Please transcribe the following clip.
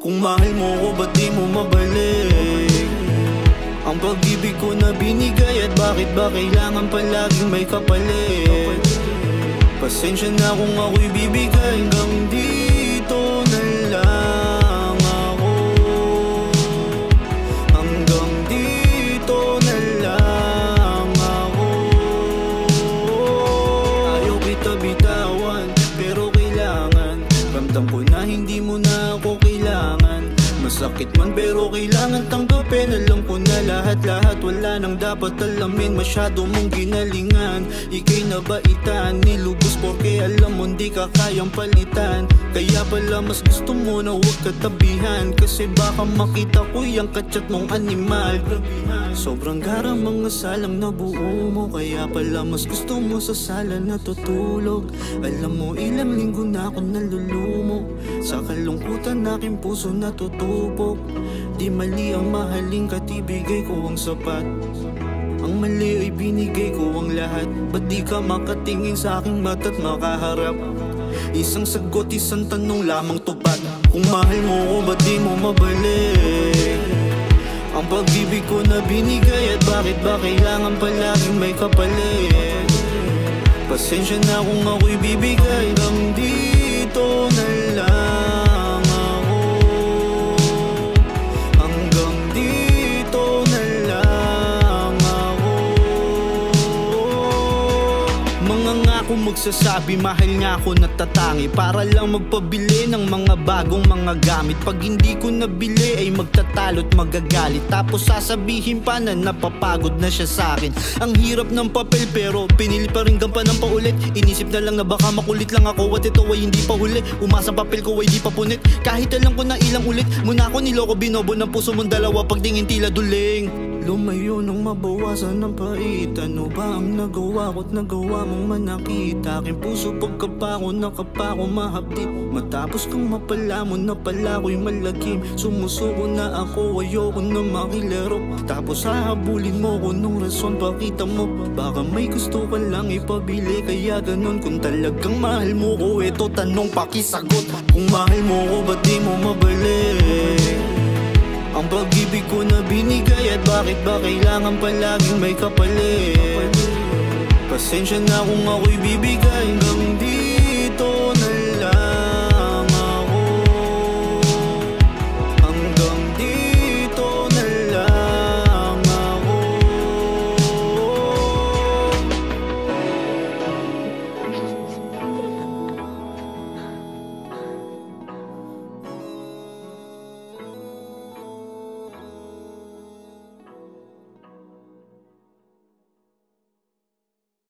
Kung mahal mo ko, ba't di mo mabalik ang pag-ibig ko na binigay? At bakit ba kailangan palaging may kapalit? Pasensya na kung ako'y bibigay, hanggang dito na lang ako. Hanggang dito na lang ako. Ayaw kita bitawan, pero kailangan. Ramdam ko na hindi mo na ako kailangan. Masakit man pero kailangan tanggapin. Alam ko na lahat-lahat, wala nang dapat alamin. Masyado mong ginalingan, ika'y nabaitan. Nilubos porque alam mo di ka kayang palitan. Kaya pala mas gusto mo na huwag katabihan, kasi baka makita ko yung kachat mong animal. Sobrang garang mga salang na buo mo, kaya pala mas gusto mo sa sala natutulog. Alam mo ilang linggo na ako nalulumo, sa kalungkutan aking puso natutupok. Di mali ang mahaling ka't ibigay ko ang sapat. Ang mali ay binigay ko ang lahat. Ba't di ka makatingin sa aking mata't makaharap? Isang sagot, isang tanong lamang tupad. Kung mahal mo ko, ba't di mo mabalik ang pag-ibig ko na binigay? At bakit ba kailangan palaging may kapalit? Pasensya na kung ako'y bibigay, hanggang dito na lang ako. Hanggang dito na lang ako. Mga ngako magsasabi, mahal nga ako natatangi, para lang magpabili ng mga bagong mga gamit. Pag hindi ko nabili ay magtatalo't magagalit, tapos sasabihin pa na napapagod na siya sa'kin. Ang hirap ng papel pero pinili pa rin gampanan pa ulit. Inisip na lang na baka makulit lang ako at ito ay hindi pa huli. Umasang papel ko ay di pa punit, kahit alam ko na ilang ulit. Muna ako niloko, binobo ng puso mong dalawa, pagtingin tila duling. Lumayo nang mabawasan ng pait. Ano ba ang nagawa ko't nagawa mong manakita? Aking puso pagkapako, nakapako mahapdi. Matapos kang mapala mo na pala ko'y malagim. Sumusuko na ako, ayoko na makilaro. Tapos hahabulin mo ko nung rason, pakita mo baka may gusto ka lang ipabili. Kaya ganun, kung talagang mahal mo ko, eto tanong pakisagot. Kung mahal mo ko, ba't di mo mabalik ang pag-ibig ko na binigay? At bakit ba kailangan palaging may kapalit? Pasensya na kung ako'y bibigay, hanggang dito